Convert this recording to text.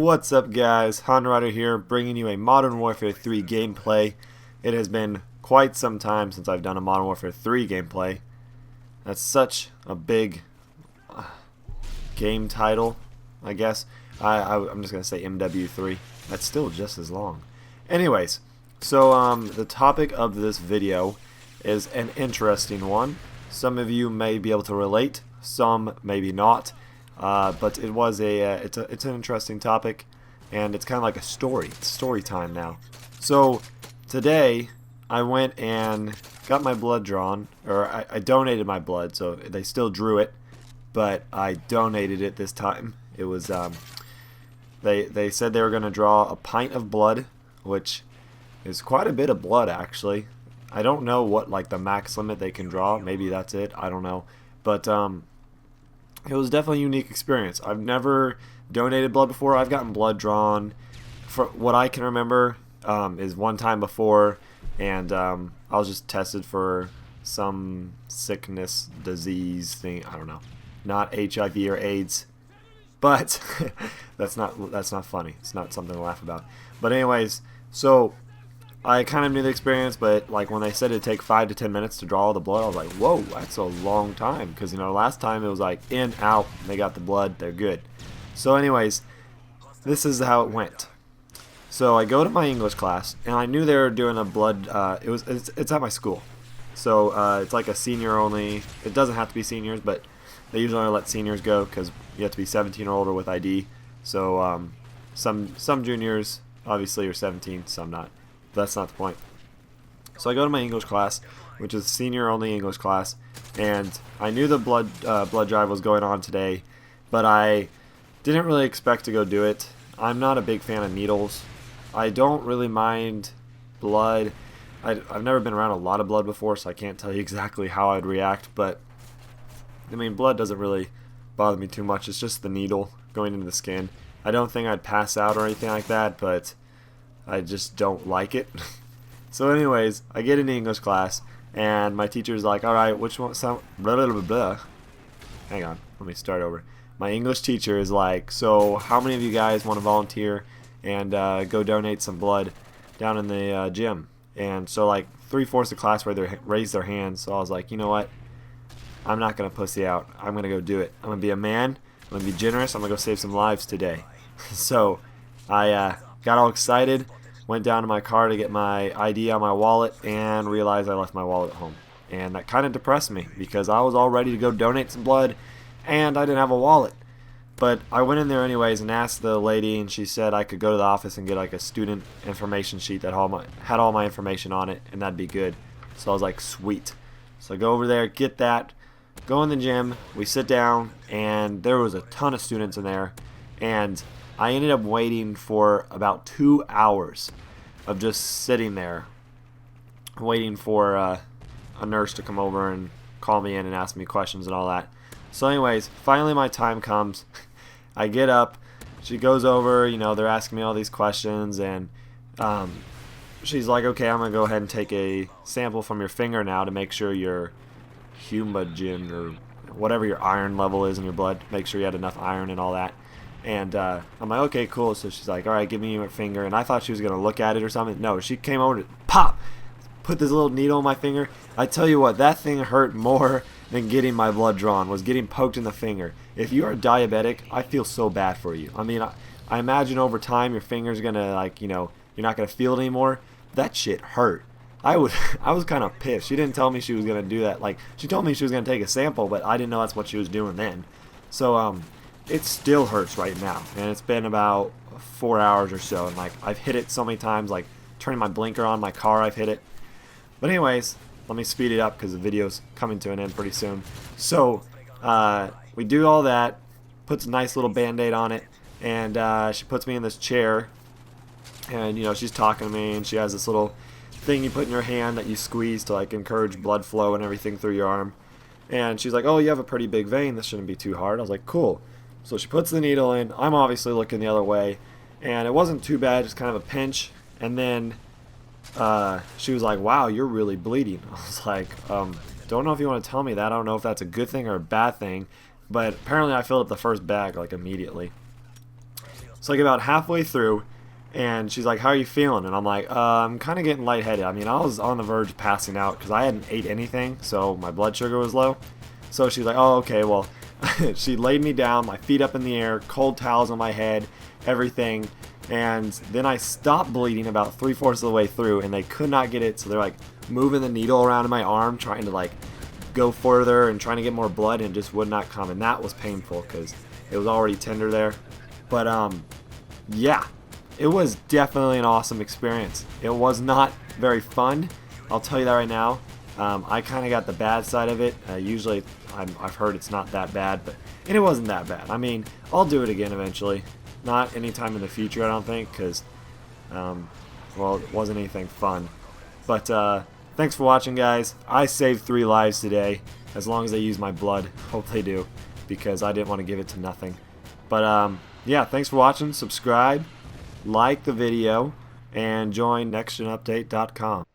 What's up guys, Rider here, bringing you a Modern Warfare 3 gameplay. It has been quite some time since I've done a Modern Warfare 3 gameplay. That's such a big game title, I guess. I'm just going to say MW3. That's still just as long. Anyways, so the topic of this video is an interesting one. Some of you may be able to relate, some maybe not. But it was it's an interesting topic, and it's kind of like a story. It's story time now. So today I went and got my blood drawn, or I donated my blood. So they still drew it, but I donated it this time. It was they said they were going to draw a pint of blood, which is quite a bit of blood actually. I don't know what like the max limit they can draw. Maybe that's it. I don't know, but it was definitely a unique experience. I've never donated blood before. I've gotten blood drawn, for what I can remember, is one time before, and I was just tested for some sickness, disease thing. I don't know, not HIV or AIDS, but that's not funny. It's not something to laugh about. But anyways, so I kind of knew the experience, but like when they said it'd take 5 to 10 minutes to draw all the blood, I was like, whoa, that's a long time. Because, you know, last time it was like in, out, they got the blood, they're good. So anyways, this is how it went. So I go to my English class, and I knew they were doing a blood, it's at my school. So it's like a senior only, it doesn't have to be seniors, but they usually only let seniors go because you have to be 17 or older with ID. So some juniors obviously are 17, some not. That's not the point. So I go to my English class, which is senior only English class, and I knew the blood drive was going on today, but I didn't really expect to go do it. I'm not a big fan of needles. I don't really mind blood. I've never been around a lot of blood before, so I can't tell you exactly how I'd react, but I mean, blood doesn't really bother me too much. It's just the needle going into the skin. I don't think I'd pass out or anything like that, but I just don't like it. So anyways, I get into English class, and my teacher's like, alright, which one sound blah, blah, blah, blah. Hang on, let me start over. My English teacher is like, so how many of you guys want to volunteer and go donate some blood down in the gym? And so like 3/4 of the class raised their hands, so I was like, you know what, I'm not going to pussy out. I'm going to go do it. I'm going to be a man, I'm going to be generous, I'm going to go save some lives today. So I got all excited, went down to my car to get my ID on my wallet, and realized I left my wallet at home. And that kind of depressed me because I was all ready to go donate some blood, and I didn't have a wallet. But I went in there anyways and asked the lady, and she said I could go to the office and get like a student information sheet that had all my information on it, and that'd be good. So I was like, sweet. So I go over there, get that, go in the gym, we sit down, and there was a ton of students in there, and I ended up waiting for about 2 hours of just sitting there waiting for a nurse to come over and call me in and ask me questions and all that. So anyways, finally my time comes. I get up, she goes over, you know, they're asking me all these questions, and she's like, okay, I'm going to go ahead and take a sample from your finger now to make sure your hemogen, or whatever your iron level is in your blood, make sure you had enough iron and all that. And I'm like, okay, cool. So she's like, all right, give me your finger. And I thought she was going to look at it or something. No, she came over to pop, put this little needle in my finger. I tell you what, that thing hurt more than getting my blood drawn, was getting poked in the finger. If you are diabetic, I feel so bad for you. I mean, I imagine over time your finger's going to, like, you know, you're not going to feel it anymore. That shit hurt. I was kind of pissed. She didn't tell me she was going to do that. Like, she told me she was going to take a sample, but I didn't know that's what she was doing then. So, it still hurts right now, and it's been about 4 hours or so, and like I've hit it so many times, like turning my blinker on my car, I've hit it. But anyways, let me speed it up because the video's coming to an end pretty soon. So we do all that, puts a nice little band-aid on it, and she puts me in this chair, and you know, she's talking to me, and she has this little thing you put in your hand that you squeeze to like encourage blood flow and everything through your arm. And she's like, oh, you have a pretty big vein, this shouldn't be too hard. I was like, cool. So she puts the needle in. I'm obviously looking the other way, and it wasn't too bad, just kind of a pinch. And then she was like, wow, you're really bleeding. I was like, don't know if you want to tell me that. I don't know if that's a good thing or a bad thing, but apparently I filled up the first bag like immediately. So I get about halfway through, and she's like, "How are you feeling?" And I'm like, "I'm kind of getting lightheaded. I mean, I was on the verge of passing out because I hadn't ate anything, so my blood sugar was low." So she's like, "Oh, okay, well," she laid me down, my feet up in the air, cold towels on my head, everything. And then I stopped bleeding about 3/4 of the way through, and they could not get it. So they're like moving the needle around in my arm, trying to like go further and trying to get more blood, and it just would not come. And that was painful because it was already tender there. But yeah, it was definitely an awesome experience. It was not very fun, I'll tell you that right now. I kind of got the bad side of it. Usually I've heard it's not that bad, and it wasn't that bad. I mean, I'll do it again eventually. Not anytime in the future, I don't think, because, well, it wasn't anything fun. But thanks for watching, guys. I saved 3 lives today, as long as they use my blood. Hope they do, because I didn't want to give it to nothing. But yeah, thanks for watching. Subscribe, like the video, and join nextgenupdate.com.